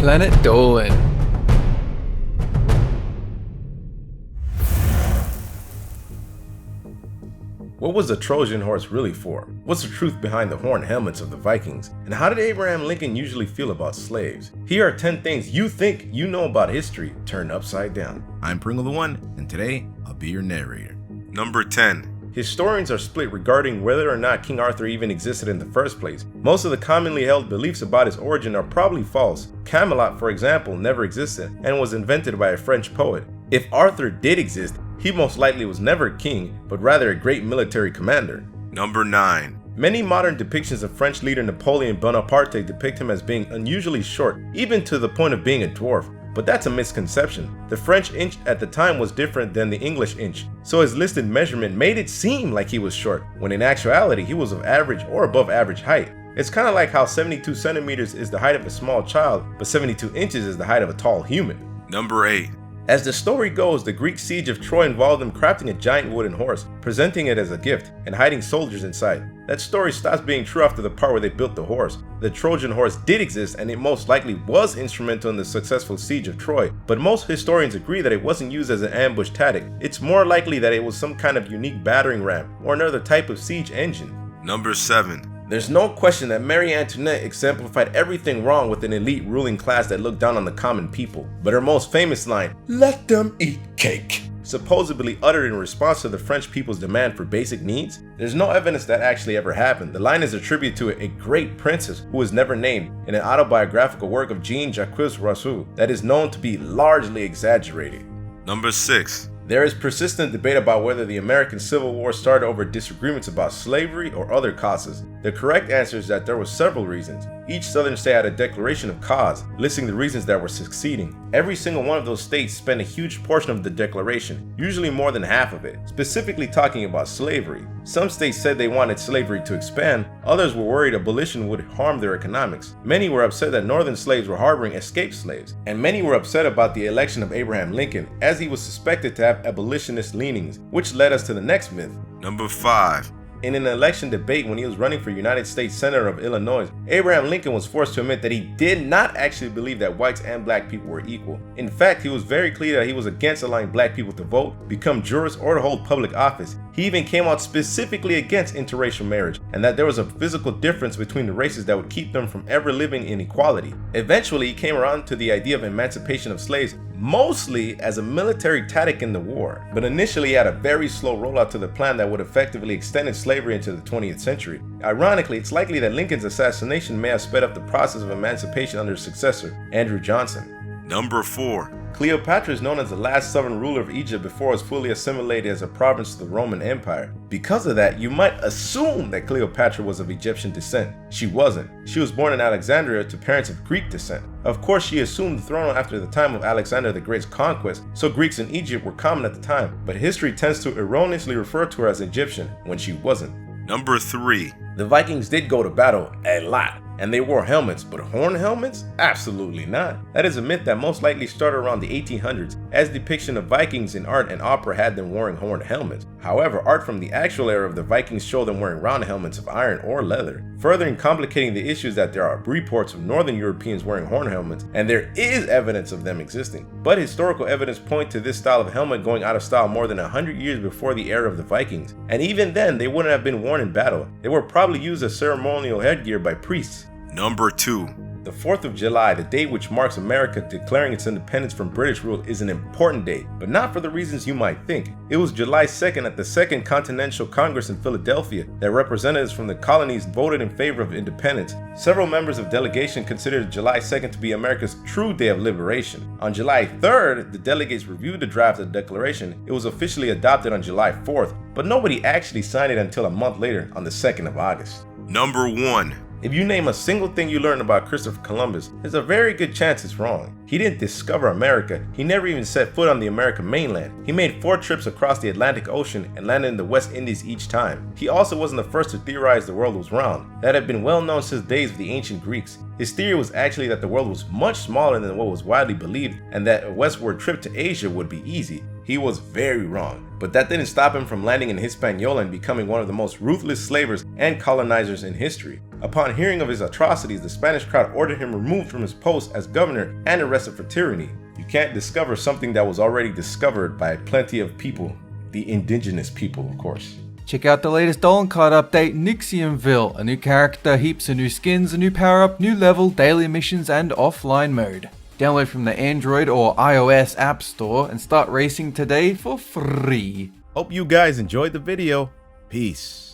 Planet Dolan. What was the Trojan horse really for? What's the truth behind the horned helmets of the Vikings? And how did Abraham Lincoln usually feel about slaves? Here are 10 things you think you know about history turned upside down. I'm Pringle the One, and today I'll be your narrator. Number 10. Historians are split regarding whether or not King Arthur even existed in the first place. Most of the commonly held beliefs about his origin are probably false. Camelot, for example, never existed and was invented by a French poet. If Arthur did exist, he most likely was never a king, but rather a great military commander. Number 9. Many modern depictions of French leader Napoleon Bonaparte depict him as being unusually short, even to the point of being a dwarf. But that's a misconception. The French inch at the time was different than the English inch, so his listed measurement made it seem like he was short, when in actuality he was of average or above average height. It's kind of like how 72 centimeters is the height of a small child, but 72 inches is the height of a tall human. Number 8. As the story goes, the Greek siege of Troy involved them crafting a giant wooden horse, presenting it as a gift, and hiding soldiers inside. That story stops being true after the part where they built the horse. The Trojan horse did exist, and it most likely was instrumental in the successful siege of Troy, but most historians agree that it wasn't used as an ambush tactic. It's more likely that it was some kind of unique battering ram, or another type of siege engine. Number 7. There's no question that Marie Antoinette exemplified everything wrong with an elite ruling class that looked down on the common people. But her most famous line, "Let them eat cake," supposedly uttered in response to the French people's demand for basic needs. There's no evidence that actually ever happened. The line is attributed to a great princess who was never named in an autobiographical work of Jean-Jacques Rousseau that is known to be largely exaggerated. Number 6. There is persistent debate about whether the American Civil War started over disagreements about slavery or other causes. The correct answer is that there were several reasons. Each southern state had a declaration of cause, listing the reasons that were succeeding. Every single one of those states spent a huge portion of the declaration, usually more than half of it, specifically talking about slavery. Some states said they wanted slavery to expand, others were worried abolition would harm their economics. Many were upset that northern slaves were harboring escaped slaves, and many were upset about the election of Abraham Lincoln, as he was suspected to have abolitionist leanings, which led us to the next myth. Number 5. In an election debate when he was running for United States Senator of Illinois, Abraham Lincoln was forced to admit that he did not actually believe that whites and black people were equal. In fact, he was very clear that he was against allowing black people to vote, become jurors, or to hold public office. He even came out specifically against interracial marriage, and that there was a physical difference between the races that would keep them from ever living in equality. Eventually, he came around to the idea of emancipation of slaves, mostly as a military tactic in the war, but initially he had a very slow rollout to the plan that would effectively extend slavery into the 20th century. Ironically, it's likely that Lincoln's assassination may have sped up the process of emancipation under his successor, Andrew Johnson. Number 4. Cleopatra is known as the last sovereign ruler of Egypt before it was fully assimilated as a province to the Roman Empire. Because of that, you might assume that Cleopatra was of Egyptian descent. She wasn't. She was born in Alexandria to parents of Greek descent. Of course, she assumed the throne after the time of Alexander the Great's conquest, so Greeks in Egypt were common at the time, but history tends to erroneously refer to her as Egyptian when she wasn't. Number 3. The Vikings did go to battle a lot, and they wore helmets, but horned helmets? Absolutely not. That is a myth that most likely started around the 1800s, as depiction of Vikings in art and opera had them wearing horned helmets. However, art from the actual era of the Vikings show them wearing round helmets of iron or leather. Further complicating the issue is that there are reports of northern Europeans wearing horned helmets, and there is evidence of them existing. But historical evidence point to this style of helmet going out of style more than 100 years before the era of the Vikings. And even then, they wouldn't have been worn in battle. They were probably used as ceremonial headgear by priests. Number 2. The 4th of July, the date which marks America declaring its independence from British rule, is an important date, but not for the reasons you might think. It was July 2nd at the Second Continental Congress in Philadelphia that representatives from the colonies voted in favor of independence. Several members of delegation considered July 2nd to be America's true day of liberation. On July 3rd, the delegates reviewed the draft of the declaration. It was officially adopted on July 4th, but nobody actually signed it until a month later on the 2nd of August. Number 1. If you name a single thing you learned about Christopher Columbus, there's a very good chance it's wrong. He didn't discover America, he never even set foot on the American mainland. He made 4 trips across the Atlantic Ocean and landed in the West Indies each time. He also wasn't the first to theorize the world was round. That had been well known since days of the ancient Greeks. His theory was actually that the world was much smaller than what was widely believed, and that a westward trip to Asia would be easy. He was very wrong, but that didn't stop him from landing in Hispaniola and becoming one of the most ruthless slavers and colonizers in history. Upon hearing of his atrocities, the Spanish crown ordered him removed from his post as governor and arrested for tyranny. You can't discover something that was already discovered by plenty of people, the indigenous people, of course. Check out the latest Dolan card update, Nixiumville, a new character, heaps of new skins, a new power up, new level, daily missions and offline mode. Download from the Android or iOS App Store and start racing today for free. Hope you guys enjoyed the video. Peace.